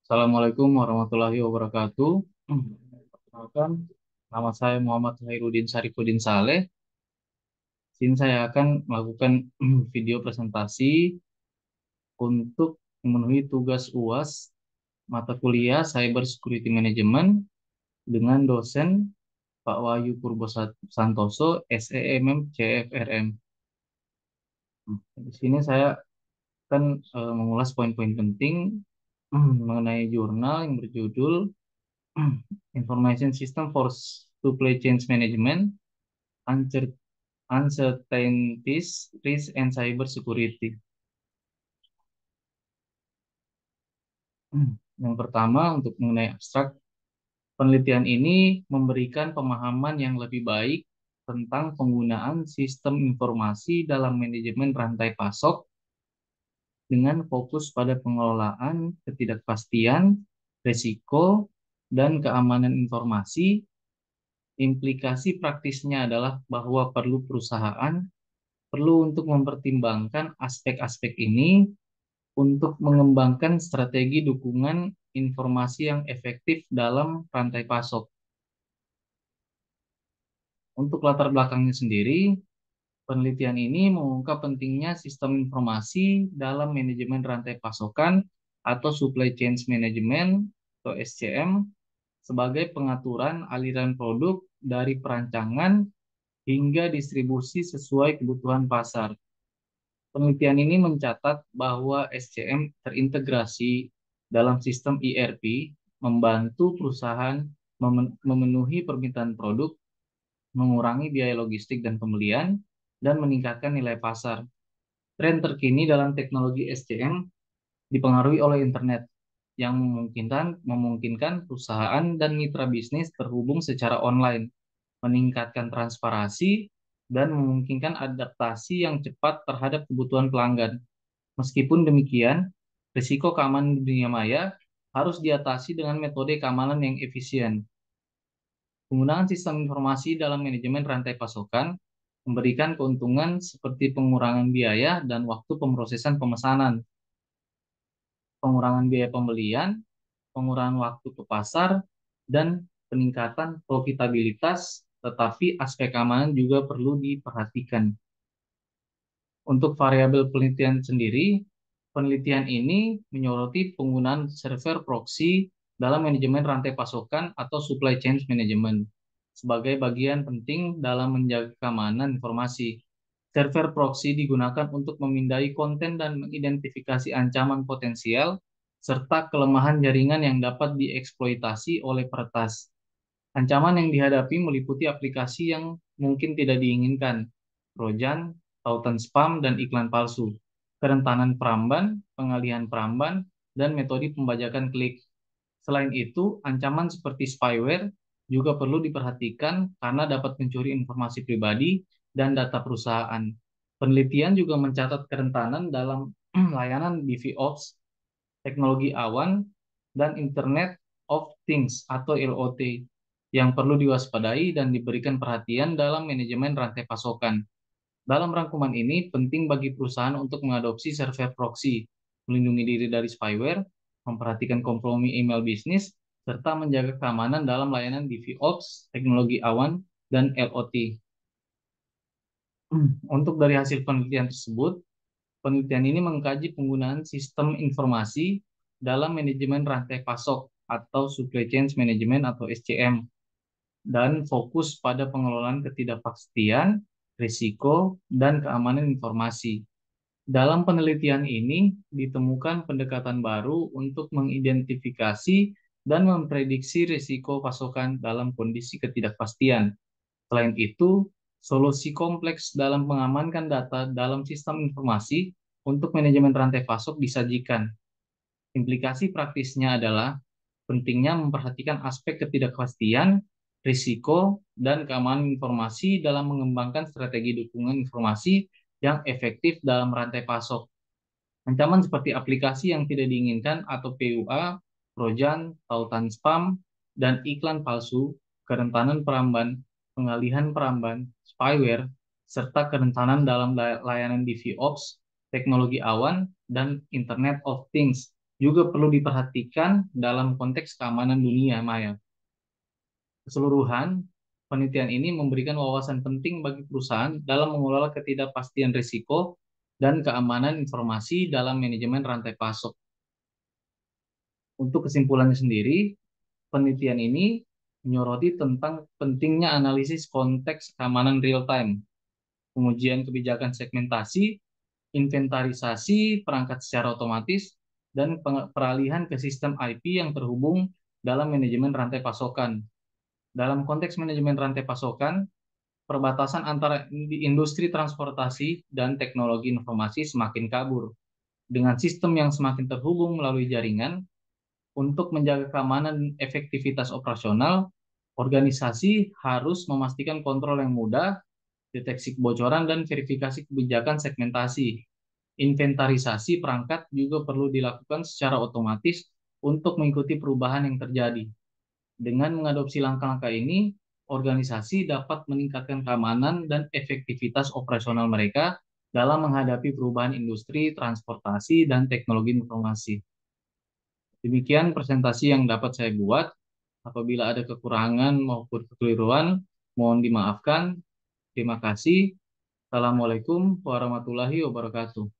Assalamualaikum warahmatullahi wabarakatuh. Perkenalkan, nama saya Muhammad Khairuddin Sarifudin Saleh. Sini saya akan melakukan video presentasi untuk memenuhi tugas UAS mata kuliah Cyber Security Management dengan dosen Pak Wahyu Purbo Santoso, SEMM CFRM. Di sini saya akan mengulas poin-poin penting mengenai jurnal yang berjudul Information System for Supply Chain Management, Uncertainties, Risk, and Cyber Security. Yang pertama, untuk mengenai abstrak, penelitian ini memberikan pemahaman yang lebih baik tentang penggunaan sistem informasi dalam manajemen rantai pasok dengan fokus pada pengelolaan ketidakpastian, risiko, dan keamanan informasi. Implikasi praktisnya adalah bahwa perlu untuk mempertimbangkan aspek-aspek ini untuk mengembangkan strategi dukungan informasi yang efektif dalam rantai pasok. Untuk latar belakangnya sendiri, penelitian ini mengungkap pentingnya sistem informasi dalam manajemen rantai pasokan atau supply chain management atau SCM sebagai pengaturan aliran produk dari perancangan hingga distribusi sesuai kebutuhan pasar. Penelitian ini mencatat bahwa SCM terintegrasi dalam sistem ERP membantu perusahaan memenuhi permintaan produk, mengurangi biaya logistik dan pembelian, dan meningkatkan nilai pasar. Tren terkini dalam teknologi SCM dipengaruhi oleh internet yang memungkinkan perusahaan dan mitra bisnis terhubung secara online, meningkatkan transparansi, dan memungkinkan adaptasi yang cepat terhadap kebutuhan pelanggan. Meskipun demikian, risiko keamanan di dunia maya harus diatasi dengan metode keamanan yang efisien. Penggunaan sistem informasi dalam manajemen rantai pasokan memberikan keuntungan seperti pengurangan biaya dan waktu pemrosesan pemesanan, pengurangan biaya pembelian, pengurangan waktu ke pasar, dan peningkatan profitabilitas, tetapi aspek keamanan juga perlu diperhatikan. Untuk variabel penelitian sendiri, penelitian ini menyoroti penggunaan server proxy dalam manajemen rantai pasokan atau supply chain management sebagai bagian penting dalam menjaga keamanan informasi. Server proxy digunakan untuk memindai konten dan mengidentifikasi ancaman potensial serta kelemahan jaringan yang dapat dieksploitasi oleh peretas. Ancaman yang dihadapi meliputi aplikasi yang mungkin tidak diinginkan, trojan, tautan spam, dan iklan palsu, kerentanan peramban, pengalihan peramban, dan metode pembajakan klik. Selain itu, ancaman seperti spyware juga perlu diperhatikan karena dapat mencuri informasi pribadi dan data perusahaan. Penelitian juga mencatat kerentanan dalam layanan DevOps, teknologi awan, dan Internet of Things atau IoT yang perlu diwaspadai dan diberikan perhatian dalam manajemen rantai pasokan. Dalam rangkuman ini, penting bagi perusahaan untuk mengadopsi server proxy, melindungi diri dari spyware, memperhatikan kompromi email bisnis, serta menjaga keamanan dalam layanan DevOps, teknologi awan, dan IoT. Untuk dari hasil penelitian tersebut, penelitian ini mengkaji penggunaan sistem informasi dalam manajemen rantai pasok atau supply chain management atau SCM dan fokus pada pengelolaan ketidakpastian, risiko, dan keamanan informasi. Dalam penelitian ini ditemukan pendekatan baru untuk mengidentifikasi dan memprediksi risiko pasokan dalam kondisi ketidakpastian. Selain itu, solusi kompleks dalam mengamankan data dalam sistem informasi untuk manajemen rantai pasok disajikan. Implikasi praktisnya adalah pentingnya memperhatikan aspek ketidakpastian, risiko, dan keamanan informasi dalam mengembangkan strategi dukungan informasi yang efektif dalam rantai pasok. Ancaman seperti aplikasi yang tidak diinginkan atau PUA, trojan, tautan spam, dan iklan palsu, kerentanan peramban, pengalihan peramban, spyware, serta kerentanan dalam layanan DevOps, teknologi awan, dan Internet of Things juga perlu diperhatikan dalam konteks keamanan dunia maya. Keseluruhan, penelitian ini memberikan wawasan penting bagi perusahaan dalam mengelola ketidakpastian risiko dan keamanan informasi dalam manajemen rantai pasok. Untuk kesimpulannya sendiri, penelitian ini menyoroti tentang pentingnya analisis konteks keamanan real time, pengujian kebijakan segmentasi, inventarisasi perangkat secara otomatis, dan peralihan ke sistem IP yang terhubung dalam manajemen rantai pasokan. Dalam konteks manajemen rantai pasokan, perbatasan antara industri transportasi dan teknologi informasi semakin kabur. Dengan sistem yang semakin terhubung melalui jaringan, untuk menjaga keamanan dan efektivitas operasional, organisasi harus memastikan kontrol yang mudah, deteksi kebocoran, dan verifikasi kebijakan segmentasi. Inventarisasi perangkat juga perlu dilakukan secara otomatis untuk mengikuti perubahan yang terjadi. Dengan mengadopsi langkah-langkah ini, organisasi dapat meningkatkan keamanan dan efektivitas operasional mereka dalam menghadapi perubahan industri, transportasi, dan teknologi informasi. Demikian presentasi yang dapat saya buat. Apabila ada kekurangan maupun kekeliruan, mohon dimaafkan. Terima kasih. Assalamualaikum warahmatullahi wabarakatuh.